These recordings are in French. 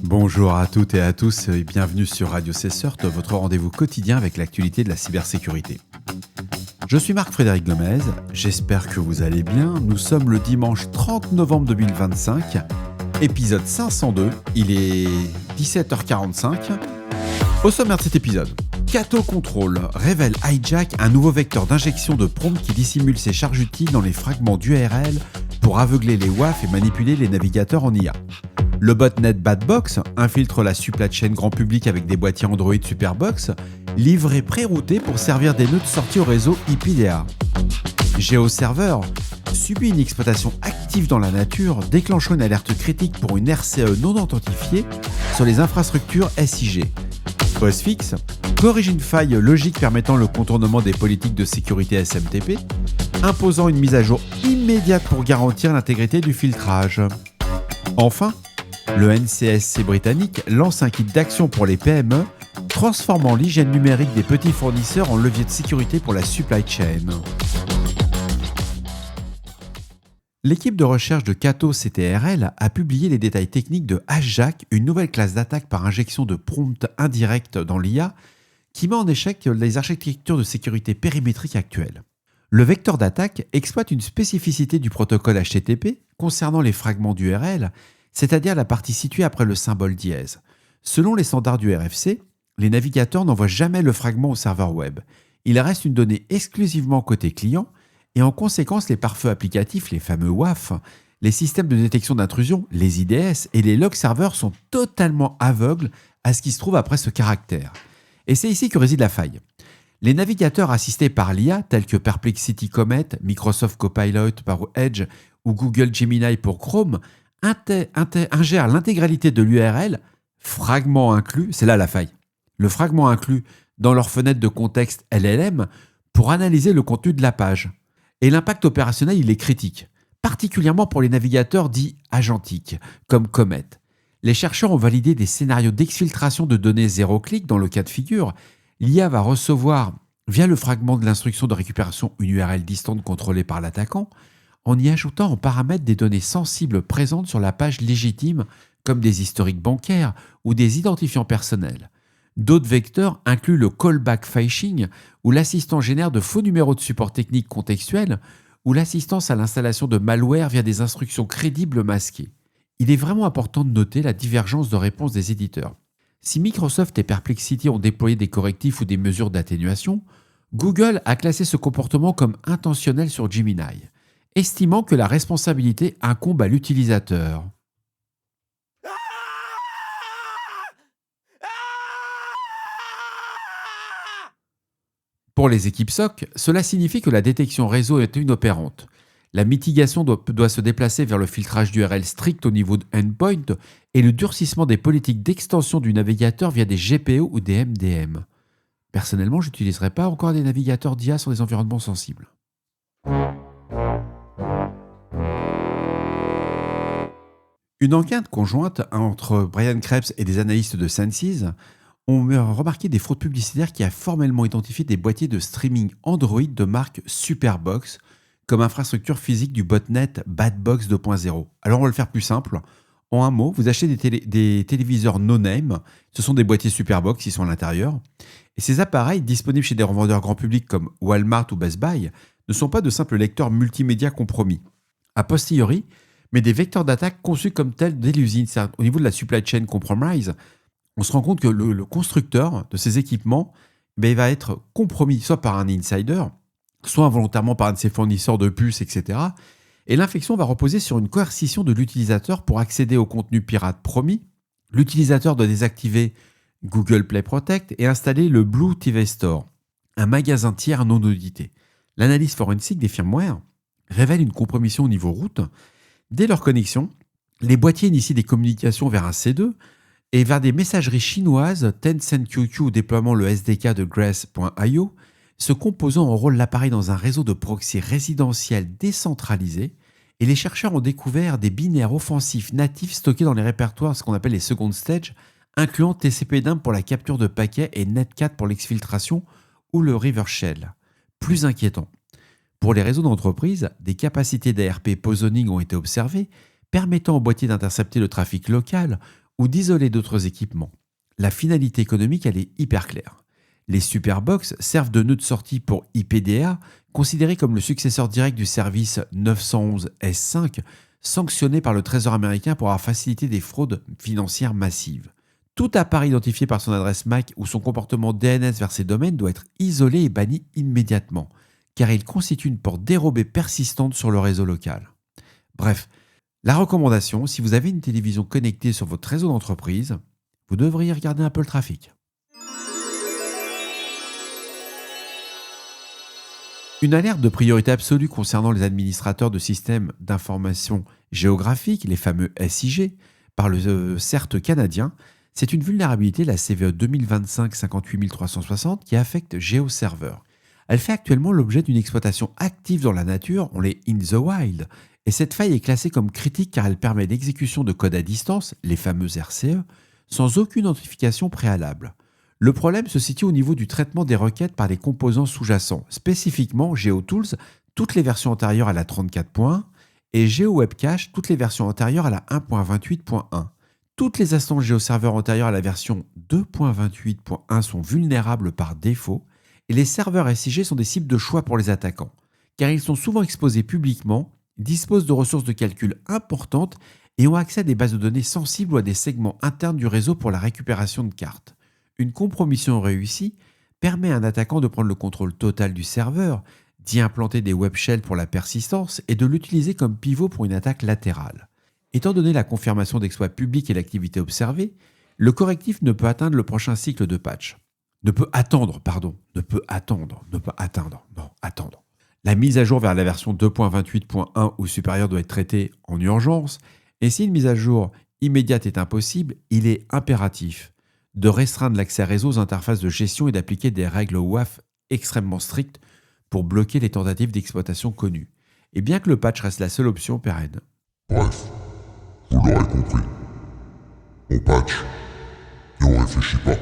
Bonjour à toutes et à tous et bienvenue sur Radio CSERT, votre rendez-vous quotidien avec l'actualité de la cybersécurité. Je suis Marc-Frédéric Gomez, j'espère que vous allez bien. Nous sommes le dimanche 30 novembre 2025, épisode 502, il est 17h45. Au sommaire de cet épisode, Cato Control révèle Hijack, un nouveau vecteur d'injection de prompt qui dissimule ses charges utiles dans les fragments d'URL pour aveugler les WAF et manipuler les navigateurs en IA. Le botnet Badbox infiltre la supply chain grand public avec des boîtiers Android Superbox, livrés pré-routés pour servir des nœuds de sortie au réseau IPDA. GeoServer subit une exploitation active dans la nature, déclenchant une alerte critique pour une RCE non authentifiée sur les infrastructures SIG. Postfix corrige une faille logique permettant le contournement des politiques de sécurité SMTP, imposant une mise à jour immédiate pour garantir l'intégrité du filtrage. Enfin, le NCSC britannique lance un kit d'action pour les PME, transformant l'hygiène numérique des petits fournisseurs en levier de sécurité pour la supply chain. L'équipe de recherche de Cato CTRL a publié les détails techniques de Hijack, une nouvelle classe d'attaque par injection de prompt indirect dans l'IA qui met en échec les architectures de sécurité périmétrique actuelles. Le vecteur d'attaque exploite une spécificité du protocole HTTP concernant les fragments d'URL, c'est-à-dire la partie située après le symbole dièse. Selon les standards du RFC, les navigateurs n'envoient jamais le fragment au serveur web. Il reste une donnée exclusivement côté client et en conséquence les pare-feux applicatifs, les fameux WAF, les systèmes de détection d'intrusion, les IDS et les log serveurs sont totalement aveugles à ce qui se trouve après ce caractère. Et c'est ici que réside la faille. Les navigateurs assistés par l'IA, tels que Perplexity Comet, Microsoft Copilot par Edge ou Google Gemini pour Chrome, ingère l'intégralité de l'URL, fragment inclus, c'est là la faille, le fragment inclus dans leur fenêtre de contexte LLM pour analyser le contenu de la page. Et l'impact opérationnel, il est critique, particulièrement pour les navigateurs dits agentiques, comme Comet. Les chercheurs ont validé des scénarios d'exfiltration de données zéro-clic dans le cas de figure. L'IA va recevoir, via le fragment de l'instruction de récupération, une URL distante contrôlée par l'attaquant, en y ajoutant en paramètre des données sensibles présentes sur la page légitime, comme des historiques bancaires ou des identifiants personnels. D'autres vecteurs incluent le callback phishing, où l'assistant génère de faux numéros de support technique contextuels, ou l'assistance à l'installation de malware via des instructions crédibles masquées. Il est vraiment important de noter la divergence de réponse des éditeurs. Si Microsoft et Perplexity ont déployé des correctifs ou des mesures d'atténuation, Google a classé ce comportement comme intentionnel sur Gemini, estimant que la responsabilité incombe à l'utilisateur. Pour les équipes SOC, cela signifie que la détection réseau est inopérante. La mitigation doit se déplacer vers le filtrage d'URL strict au niveau de endpoint et le durcissement des politiques d'extension du navigateur via des GPO ou des MDM. Personnellement, je n'utiliserai pas encore des navigateurs d'IA sur des environnements sensibles. Une enquête conjointe entre Brian Krebs et des analystes de Sensis ont remarqué des fraudes publicitaires qui a formellement identifié des boîtiers de streaming Android de marque Superbox comme infrastructure physique du botnet Badbox 2.0. Alors on va le faire plus simple. En un mot, vous achetez des téléviseurs no-name, ce sont des boîtiers Superbox qui sont à l'intérieur, et ces appareils disponibles chez des revendeurs grand public comme Walmart ou Best Buy ne sont pas de simples lecteurs multimédia compromis. A posteriori, mais des vecteurs d'attaque conçus comme tels dès l'usine. Au niveau de la supply chain compromise, on se rend compte que le constructeur de ces équipements il va être compromis soit par un insider, soit involontairement par un de ses fournisseurs de puces, etc. Et l'infection va reposer sur une coercition de l'utilisateur pour accéder au contenu pirate promis. L'utilisateur doit désactiver Google Play Protect et installer le Blue TV Store, un magasin tiers non audité. L'analyse forensique des firmware révèle une compromission au niveau route. Dès leur connexion, les boîtiers initient des communications vers un C2 et vers des messageries chinoises Tencent QQ ou déploiement le SDK de Grace.io, se composant en rôle l'appareil dans un réseau de proxy résidentiel décentralisé, et les chercheurs ont découvert des binaires offensifs natifs stockés dans les répertoires, ce qu'on appelle les second stage, incluant TCP/DIMP pour la capture de paquets et Netcat pour l'exfiltration ou le Reverse Shell. Plus inquiétant, pour les réseaux d'entreprise, des capacités d'ARP Posoning ont été observées, permettant aux boîtiers d'intercepter le trafic local ou d'isoler d'autres équipements. La finalité économique, elle est hyper claire. Les Superbox servent de nœud de sortie pour IPDA, considéré comme le successeur direct du service 911 S5, sanctionné par le Trésor américain pour avoir facilité des fraudes financières massives. Tout appareil identifié par son adresse MAC ou son comportement DNS vers ces domaines doit être isolé et banni immédiatement, car il constitue une porte dérobée persistante sur le réseau local. Bref, la recommandation, si vous avez une télévision connectée sur votre réseau d'entreprise, vous devriez regarder un peu le trafic. Une alerte de priorité absolue concernant les administrateurs de systèmes d'information géographique, les fameux SIG, par le CERT canadien, c'est une vulnérabilité, la CVE 2025-58360, qui affecte GeoServer. Elle fait actuellement l'objet d'une exploitation active dans la nature, on les in the wild, et cette faille est classée comme critique car elle permet l'exécution de codes à distance, les fameux RCE, sans aucune notification préalable. Le problème se situe au niveau du traitement des requêtes par les composants sous-jacents, spécifiquement GeoTools, toutes les versions antérieures à la 34.1, et GeoWebCache, toutes les versions antérieures à la 1.28.1. Toutes les instances GeoServer antérieures à la version 2.28.1 sont vulnérables par défaut, et les serveurs SIG sont des cibles de choix pour les attaquants, car ils sont souvent exposés publiquement, disposent de ressources de calcul importantes et ont accès à des bases de données sensibles ou à des segments internes du réseau pour la récupération de cartes. Une compromission réussie permet à un attaquant de prendre le contrôle total du serveur, d'y implanter des web shells pour la persistance et de l'utiliser comme pivot pour une attaque latérale. Étant donné la confirmation d'exploits publics et l'activité observée, le correctif ne peut atteindre le prochain cycle de patch. Attendre. La mise à jour vers la version 2.28.1 ou supérieure doit être traitée en urgence, et si une mise à jour immédiate est impossible, il est impératif de restreindre l'accès réseau aux interfaces de gestion et d'appliquer des règles WAF extrêmement strictes pour bloquer les tentatives d'exploitation connues. Et bien que le patch reste la seule option pérenne. Bref, vous l'aurez compris. On patch et on réfléchit pas.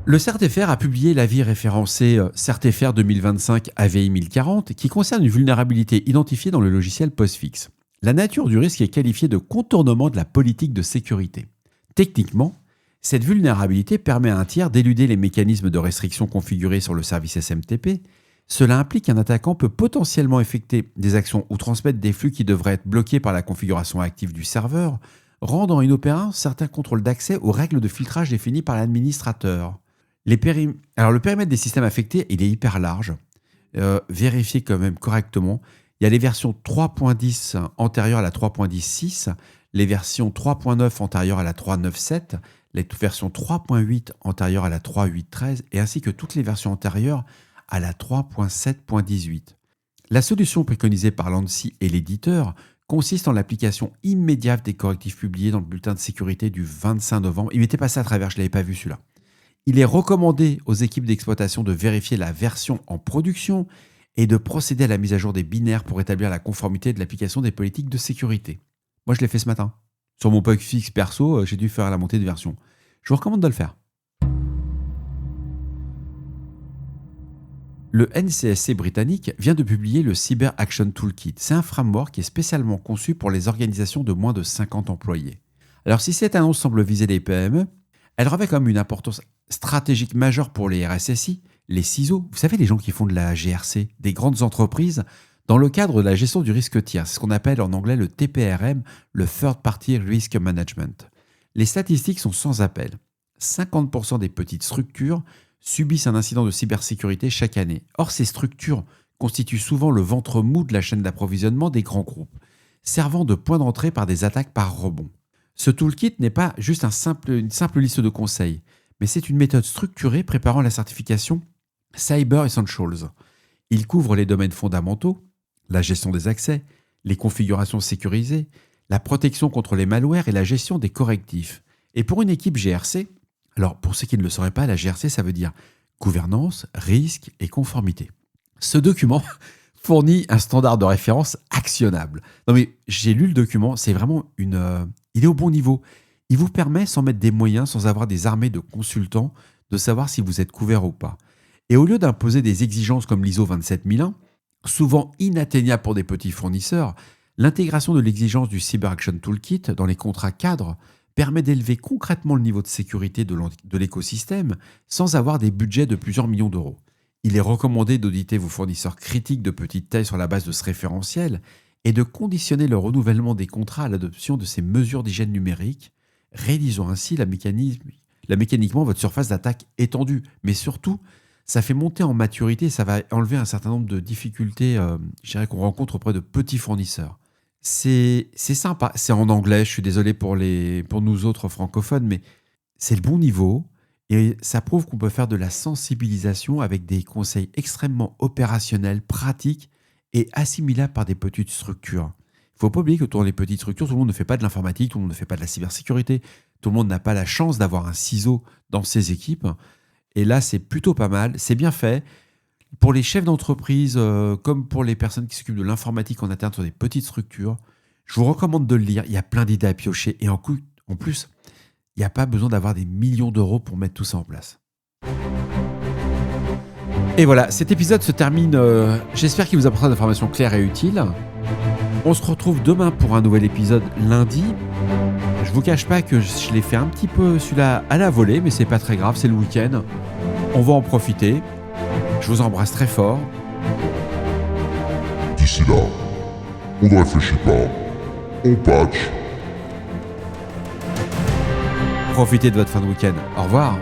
Le CERTFR a publié l'avis référencé CERTFR 2025 AVI 1040 qui concerne une vulnérabilité identifiée dans le logiciel Postfix. La nature du risque est qualifiée de contournement de la politique de sécurité. Techniquement, cette vulnérabilité permet à un tiers d'éluder les mécanismes de restriction configurés sur le service SMTP. Cela implique qu'un attaquant peut potentiellement effectuer des actions ou transmettre des flux qui devraient être bloqués par la configuration active du serveur, rendant inopérant certains contrôles d'accès aux règles de filtrage définies par l'administrateur. Alors le périmètre des systèmes affectés, il est hyper large. Vérifiez quand même correctement. Il y a les versions 3.10 antérieures à la 3.10.6, les versions 3.9 antérieures à la 3.9.7, les versions 3.8 antérieures à la 3.8.13 et ainsi que toutes les versions antérieures à la 3.7.18. La solution préconisée par l'ANSSI et l'éditeur consiste en l'application immédiate des correctifs publiés dans le bulletin de sécurité du 25 novembre. Il m'était passé à travers, je ne l'avais pas vu celui-là. Il est recommandé aux équipes d'exploitation de vérifier la version en production et de procéder à la mise à jour des binaires pour établir la conformité de l'application des politiques de sécurité. Moi, je l'ai fait ce matin. Sur mon Postfix perso, j'ai dû faire la montée de version. Je vous recommande de le faire. Le NCSC britannique vient de publier le Cyber Action Toolkit. C'est un framework qui est spécialement conçu pour les organisations de moins de 50 employés. Alors si cette annonce semble viser les PME, elle revêt comme une importance stratégique majeure pour les RSSI, les CISO, vous savez les gens qui font de la GRC, des grandes entreprises, dans le cadre de la gestion du risque tiers. C'est ce qu'on appelle en anglais le TPRM, le Third Party Risk Management. Les statistiques sont sans appel. 50% des petites structures subissent un incident de cybersécurité chaque année. Or, ces structures constituent souvent le ventre mou de la chaîne d'approvisionnement des grands groupes, servant de point d'entrée par des attaques par rebond. Ce toolkit n'est pas juste une simple liste de conseils, mais c'est une méthode structurée préparant la certification Cyber Essentials. Il couvre les domaines fondamentaux, la gestion des accès, les configurations sécurisées, la protection contre les malwares et la gestion des correctifs. Et pour une équipe GRC, alors pour ceux qui ne le sauraient pas, la GRC ça veut dire gouvernance, risque et conformité. Ce document fournit un standard de référence actionnable. Non mais j'ai lu le document, c'est vraiment il est au bon niveau. Il vous permet, sans mettre des moyens, sans avoir des armées de consultants, de savoir si vous êtes couvert ou pas. Et au lieu d'imposer des exigences comme l'ISO 27001, Souvent inatteignable pour des petits fournisseurs, l'intégration de l'exigence du Cyber Action Toolkit dans les contrats cadres permet d'élever concrètement le niveau de sécurité de l'écosystème sans avoir des budgets de plusieurs millions d'euros. Il est recommandé d'auditer vos fournisseurs critiques de petite taille sur la base de ce référentiel et de conditionner le renouvellement des contrats à l'adoption de ces mesures d'hygiène numérique, réduisant ainsi mécaniquement votre surface d'attaque étendue. Mais surtout, ça fait monter en maturité, ça va enlever un certain nombre de difficultés je dirais qu'on rencontre auprès de petits fournisseurs. C'est sympa, c'est en anglais, je suis désolé pour nous autres francophones, mais c'est le bon niveau et ça prouve qu'on peut faire de la sensibilisation avec des conseils extrêmement opérationnels, pratiques et assimilables par des petites structures. Il ne faut pas oublier que dans les petites structures, tout le monde ne fait pas de l'informatique, tout le monde ne fait pas de la cybersécurité, tout le monde n'a pas la chance d'avoir un ciseau dans ses équipes. Et là, c'est plutôt pas mal, c'est bien fait. Pour les chefs d'entreprise, comme pour les personnes qui s'occupent de l'informatique en interne sur des petites structures, je vous recommande de le lire. Il y a plein d'idées à piocher. Et en plus, il n'y a pas besoin d'avoir des millions d'euros pour mettre tout ça en place. Et voilà, cet épisode se termine. J'espère qu'il vous apportera d'informations claires et utiles. On se retrouve demain pour un nouvel épisode lundi. Je vous cache pas que je l'ai fait un petit peu celui-là à la volée, mais c'est pas très grave, c'est le week-end. On va en profiter. Je vous embrasse très fort. D'ici là, on ne réfléchit pas, on patch. Profitez de votre fin de week-end. Au revoir.